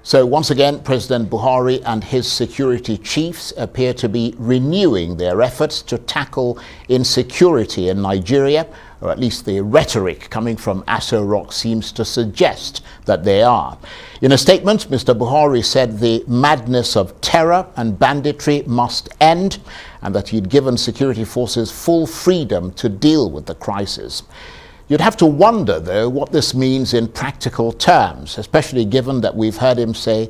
So once again, President Buhari and his security chiefs appear to be renewing their efforts to tackle insecurity in Nigeria, or at least the rhetoric coming from Aso Rock seems to suggest that they are. In a statement, Mr. Buhari said the madness of terror and banditry must end, and that he'd given security forces full freedom to deal with the crisis. You'd have to wonder, though, what this means in practical terms, especially given that we've heard him say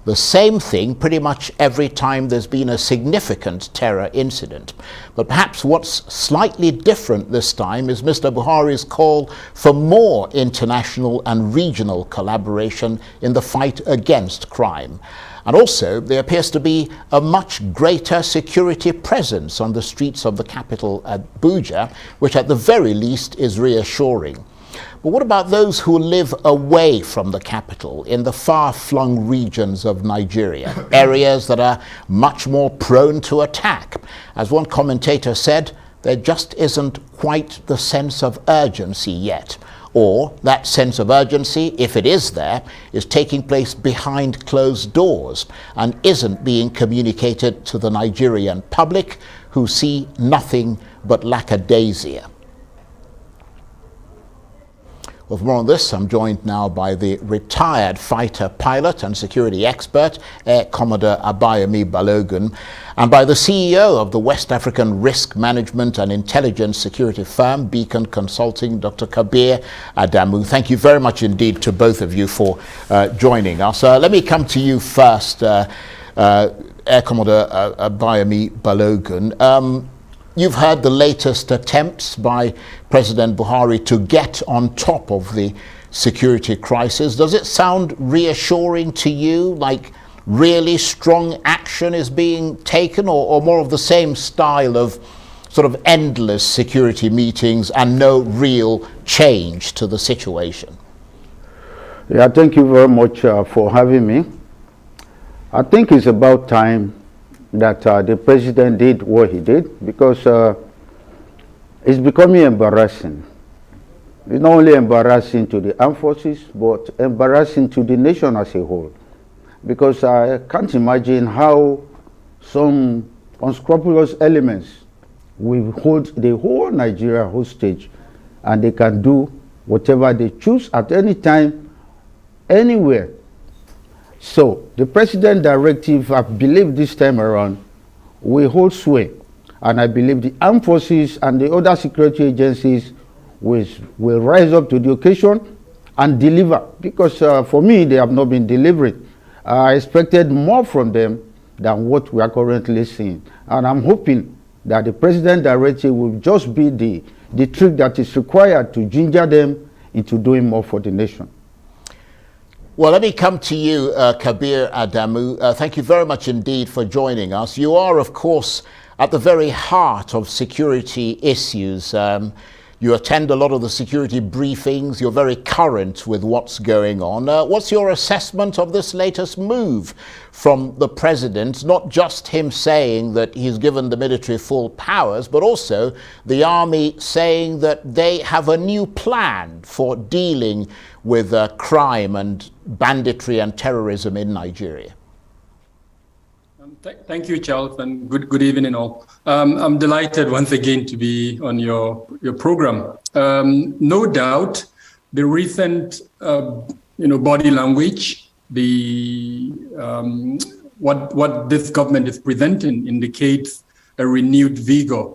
the same thing pretty much every time there's been a significant terror incident. But perhaps what's slightly different this time is Mr. Buhari's call for more international and regional collaboration in the fight against crime. And also, there appears to be a much greater security presence on the streets of the capital, Abuja, which at the very least is reassuring. But what about those who live away from the capital, in the far-flung regions of Nigeria, areas that are much more prone to attack? As one commentator said, there just isn't quite the sense of urgency yet. Or that sense of urgency, if it is there, is taking place behind closed doors and isn't being communicated to the Nigerian public, who see nothing but lackadaisia. Well, for more on this, I'm joined now by the retired fighter pilot and security expert, Air Commodore Abayomi Balogun, and by the CEO of the West African risk management and intelligence security firm, Beacon Consulting, Dr. Kabir Adamu. Thank you very much indeed to both of you for joining us. Let me come to you first, Air Commodore Abayomi Balogun. You've heard the latest attempts by President Buhari to get on top of the security crisis. Does it sound reassuring to you, like really strong action is being taken, or more of the same style of sort of endless security meetings and no real change to the situation? Yeah, thank you very much for having me. I think it's about time that the president did what he did, because it's becoming embarrassing. It's not only embarrassing to the armed forces, but embarrassing to the nation as a whole. Because I can't imagine how some unscrupulous elements will hold the whole Nigeria hostage, and they can do whatever they choose at any time, anywhere. So the president directive, I believe this time around, will hold sway. And I believe the armed forces and the other security agencies will rise up to the occasion and deliver. Because for me, they have not been delivering. I expected more from them than what we are currently seeing. And I'm hoping that the president directive will just be the trick that is required to ginger them into doing more for the nation. Well, let me come to you, Kabir Adamu. Thank you very much indeed for joining us. You are, of course, at the very heart of security issues. You attend a lot of the security briefings. You're very current with what's going on. What's your assessment of this latest move from the president? Not just him saying that he's given the military full powers, but also the army saying that they have a new plan for dealing with crime and banditry and terrorism in Nigeria. Thank you, Charles, and good evening all. I'm delighted once again to be on your program. No doubt, the recent body language, what this government is presenting indicates a renewed vigor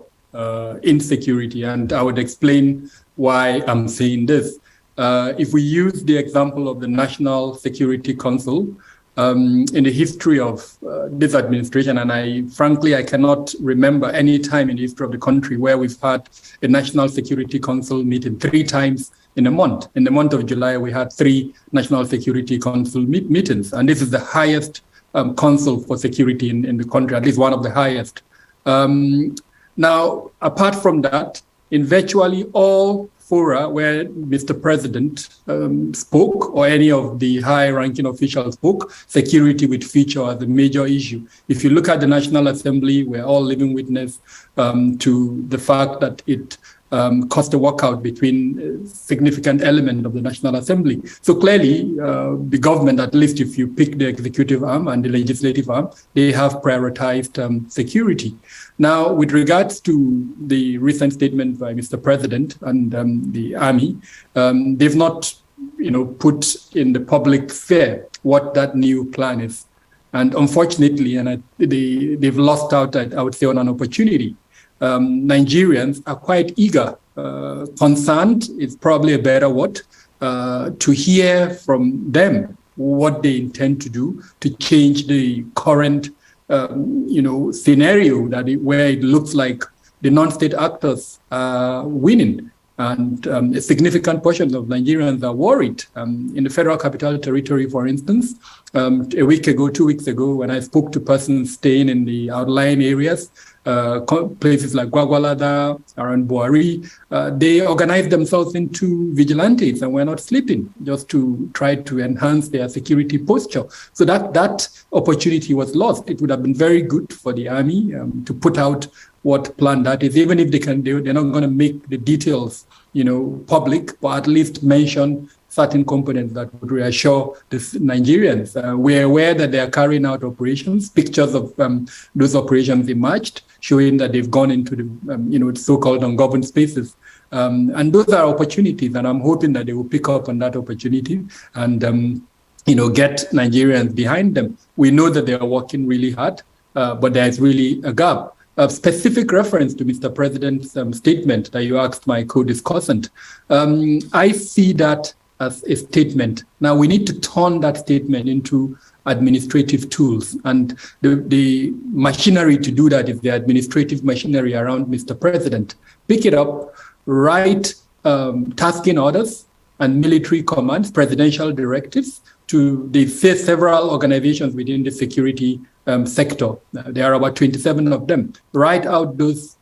in security, and I would explain why I'm saying this. If we use the example of the National Security Council, in the history of this administration, and I cannot remember any time in the history of the country where we've had a National Security Council meeting 3 times in a month. In the month of July, we had 3 National Security Council meetings, and this is the highest council for security in the country, at least one of the highest. Now, apart from that, in virtually all fora where Mr. President spoke, or any of the high-ranking officials spoke, security would feature as a major issue. If you look at the National Assembly, we're all living witness to the fact that it caused a walkout between a significant element of the National Assembly. So clearly, the government, at least if you pick the executive arm and the legislative arm, they have prioritized security. Now, with regards to the recent statement by Mr. President and the army, they've not, put in the public sphere what that new plan is. And unfortunately, they've lost out, I would say, on an opportunity. Nigerians are quite eager, concerned is probably a better word, to hear from them what they intend to do to change the current, scenario where it looks like the non-state actors are winning. And a significant portion of Nigerians are worried. In the Federal Capital Territory, for instance, 2 weeks ago, when I spoke to persons staying in the outlying areas, places like Gwagwalada, around Buhari, they organized themselves into vigilantes and were not sleeping just to try to enhance their security posture. So that opportunity was lost. It would have been very good for the army to put out what plan that is, even if they're not going to make the details, public, but at least mention certain components that would reassure the Nigerians. We're aware that they are carrying out operations. Pictures of those operations emerged, showing that they've gone into the, so-called ungoverned spaces. And those are opportunities, and I'm hoping that they will pick up on that opportunity and, get Nigerians behind them. We know that they are working really hard, but there's really a gap. A specific reference to Mr. President's statement that you asked my co-discussant. I see that as a statement. Now we need to turn that statement into administrative tools, and the machinery to do that is the administrative machinery around Mr. President. Pick it up, write tasking orders and military commands, presidential directives to the several organizations within the security sector. There are about 27 of them. Write out those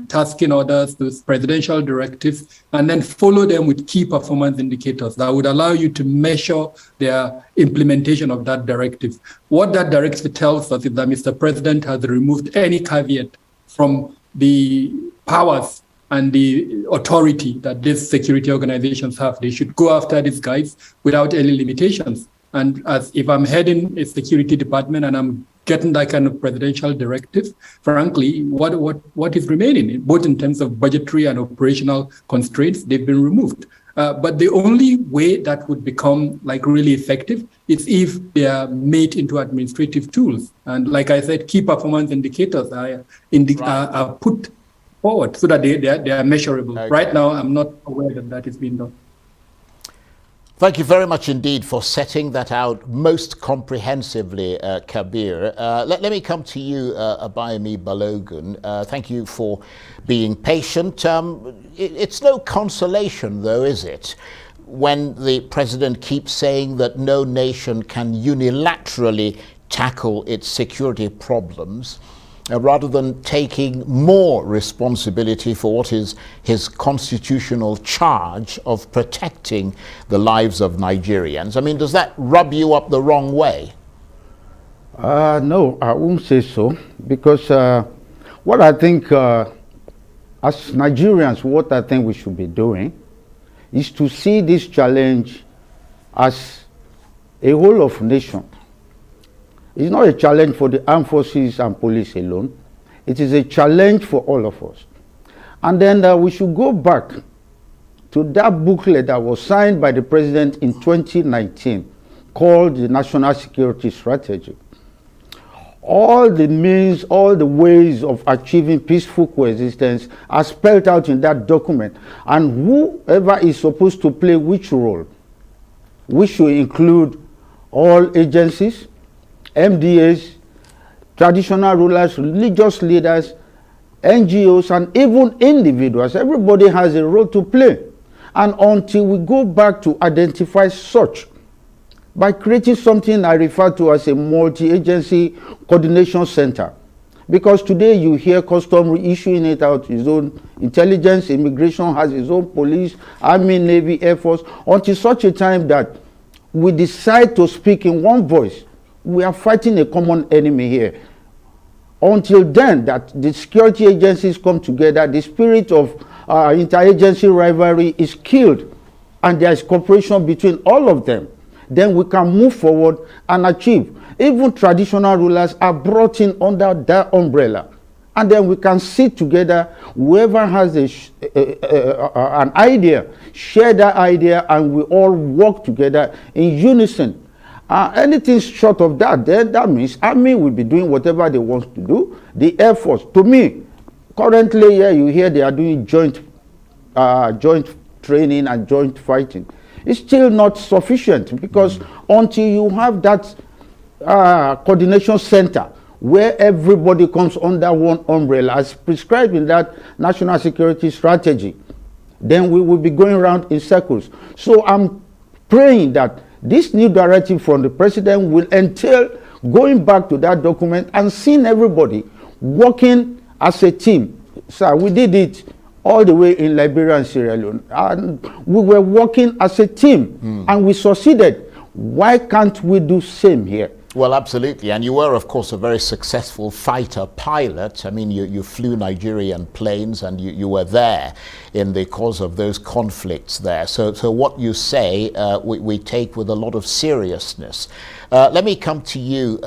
tasking orders, those presidential directives, and then follow them with key performance indicators that would allow you to measure their implementation of that directive. What that directive tells us is that Mr. President has removed any caveat from the powers and the authority that these security organizations have. They should go after these guys without any limitations. And as if I'm heading a security department and I'm getting that kind of presidential directive, frankly, what is remaining, both in terms of budgetary and operational constraints, they've been removed. But the only way that would become really effective is if they are made into administrative tools. And like I said, key performance indicators are put forward so that they are measurable. Okay. Right now, I'm not aware that is being done. Thank you very much indeed for setting that out most comprehensively, Kabir. Let me come to you, Abayemi Balogun. Thank you for being patient. It's no consolation, though, is it, when the president keeps saying that no nation can unilaterally tackle its security problems, rather than taking more responsibility for what is his constitutional charge of protecting the lives of Nigerians. I mean, does that rub you up the wrong way? No, I won't say so, because what I think, as Nigerians, what I think we should be doing is to see this challenge as a whole of nation. It's not a challenge for the armed forces and police alone. It is a challenge for all of us. And then we should go back to that booklet that was signed by the president in 2019 called the National Security Strategy. All the means, all the ways of achieving peaceful coexistence are spelled out in that document. And whoever is supposed to play which role, we should include all agencies, MDAs, traditional rulers, religious leaders, NGOs, and even individuals. Everybody has a role to play. And until we go back to identify such, by creating something I refer to as a multi-agency coordination center, because today you hear custom issuing it out his own intelligence, immigration has its own police, army, navy, air force, until such a time that we decide to speak in one voice. We are fighting a common enemy here. Until then, that the security agencies come together, the spirit of interagency rivalry is killed and there is cooperation between all of them, then we can move forward and achieve. Even traditional rulers are brought in under that umbrella. And then we can sit together, whoever has an idea, share that idea, and we all work together in unison. Anything short of that, then that means Army will be doing whatever they want to do. The Air Force, to me, currently, yeah, you hear they are doing joint training and joint fighting. It's still not sufficient, because until you have that coordination center where everybody comes under one umbrella as prescribed in that national security strategy, then we will be going around in circles. So I'm praying that this new directive from the president will entail going back to that document and seeing everybody working as a team. So we did it all the way in Liberia and Sierra Leone, and we were working as a team, and we succeeded. Why can't we do same here? Well, absolutely. And you were, of course, a very successful fighter pilot. I mean, you flew Nigerian planes, and you were there in the cause of those conflicts there. So what you say, we take with a lot of seriousness. Let me come to you,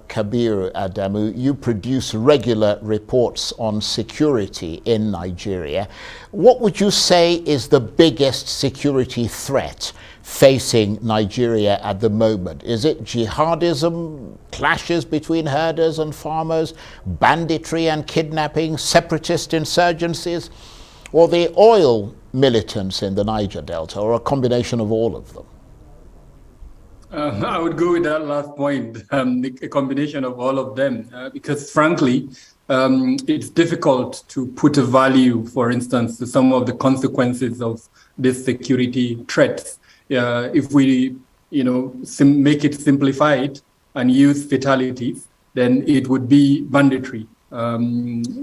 Kabir Adamu. You produce regular reports on security in Nigeria. What would you say is the biggest security threat facing Nigeria at the moment? Is it jihadism, clashes between herders and farmers, banditry and kidnapping, separatist insurgencies, or the oil militants in the Niger Delta, or a combination of all of them? I would go with that last point, a combination of all of them, because frankly, it's difficult to put a value, for instance, to some of the consequences of this security threats. If we, make it simplified and use fatalities, then it would be banditry.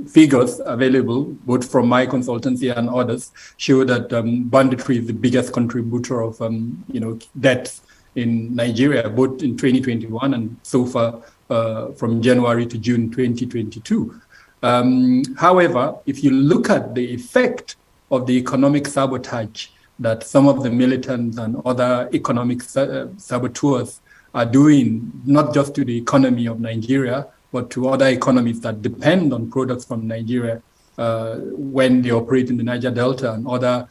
Figures available, both from my consultancy and others, show that banditry is the biggest contributor of, deaths in Nigeria, both in 2021 and so far from January to June 2022. However, if you look at the effect of the economic sabotage that some of the militants and other economic saboteurs are doing, not just to the economy of Nigeria, but to other economies that depend on products from Nigeria when they operate in the Niger Delta and other,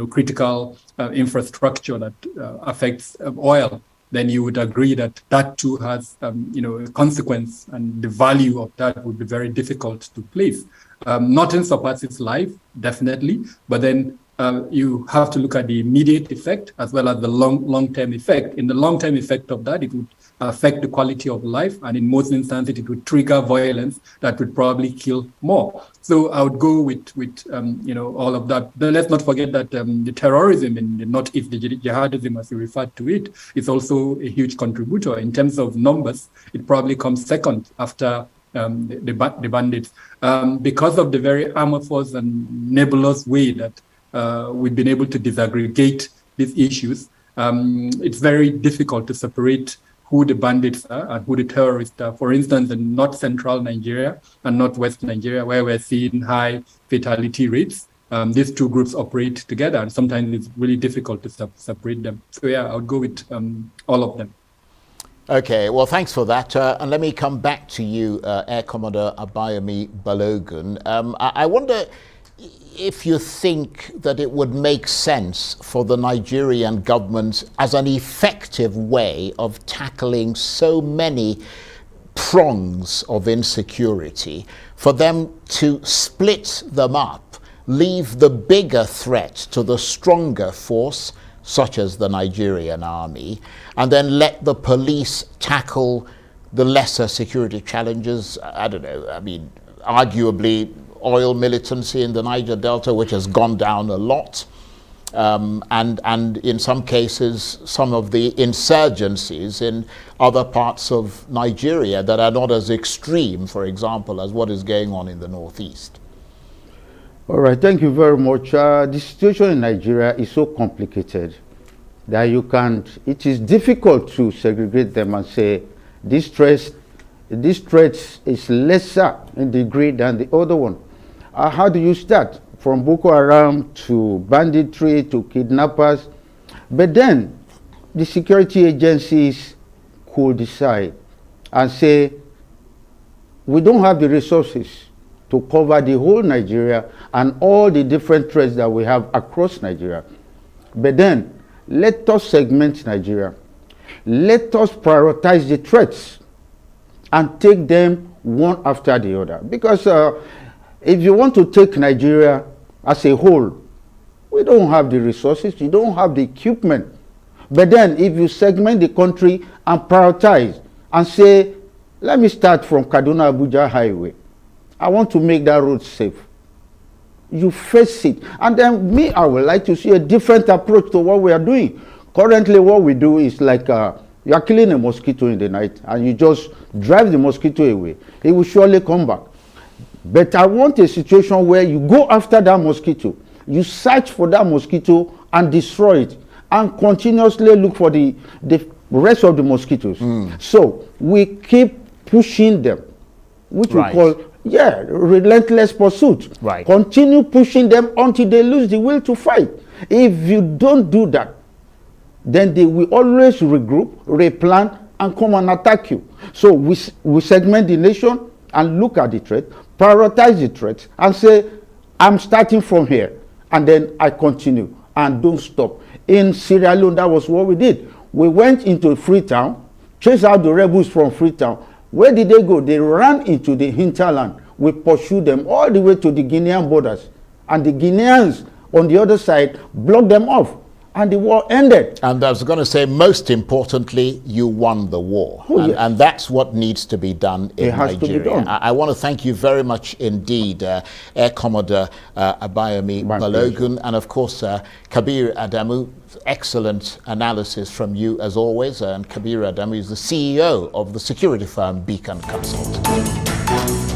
critical infrastructure that affects oil, then you would agree that that too has, a consequence, and the value of that would be very difficult to place. Nothing surpasses life, definitely, but then you have to look at the immediate effect as well as the long-term effect. In the long-term effect of that, it would affect the quality of life, and in most instances, it would trigger violence that would probably kill more. So I would go with all of that. Then let's not forget that the terrorism in the Northeast, the jihadism, as you referred to it, is also a huge contributor. In terms of numbers, it probably comes second after the bandits, because of the very amorphous and nebulous way that we've been able to disaggregate these issues. It's very difficult to separate who the bandits are and who the terrorists are. For instance, in North Central Nigeria and Northwest Nigeria, where we're seeing high fatality rates, these two groups operate together, and sometimes it's really difficult to separate them. So yeah, I would go with all of them. Okay, well, thanks for that. And let me come back to you, Air Commodore Abayomi Balogun. I wonder if you think that it would make sense for the Nigerian government, as an effective way of tackling so many prongs of insecurity, for them to split them up, leave the bigger threat to the stronger force, such as the Nigerian army, and then let the police tackle the lesser security challenges. I don't know, I mean, arguably oil militancy in the Niger Delta, which has gone down a lot, and in some cases some of the insurgencies in other parts of Nigeria that are not as extreme, for example, as what is going on in the Northeast. All right, thank you very much. The situation in Nigeria is so complicated that it is difficult to segregate them and say this threat is lesser in degree than the other one. How do you start? from Boko Haram to banditry to kidnappers. But then the security agencies could decide and say, we don't have the resources to cover the whole Nigeria and all the different threats that we have across Nigeria. But then, let us segment Nigeria. Let us prioritize the threats and take them one after the other. Because if you want to take Nigeria as a whole, we don't have the resources, you don't have the equipment. But then if you segment the country and prioritize and say, let me start from Kaduna Abuja Highway. I want to make that road safe. You face it. And then me, I would like to see a different approach to what we are doing. Currently, what we do is like you are killing a mosquito in the night and you just drive the mosquito away. It will surely come back. But I want a situation where you go after that mosquito, you search for that mosquito and destroy it, and continuously look for the rest of the mosquitoes. So we keep pushing them, which we call relentless pursuit. Continue pushing them until they lose the will to fight. If you don't do that, then they will always regroup, replan, and come and attack you. So we segment the nation and look at the threat, prioritize the threats, and say, I'm starting from here, and then I continue and don't stop. In Sierra Leone, that was what we did. We went into Freetown, chased out the rebels from Freetown. Where did they go? They ran into the hinterland. We pursued them all the way to the Guinean borders. And the Guineans on the other side blocked them off. And the war ended. And I was going to say, most importantly, you won the war. And that's what needs to be done in Nigeria. I want to thank you very much indeed, Air Commodore Abayomi Balogun, and of course, Kabir Adamu. Excellent analysis from you as always. And Kabir Adamu is the CEO of the security firm Beacon Consult.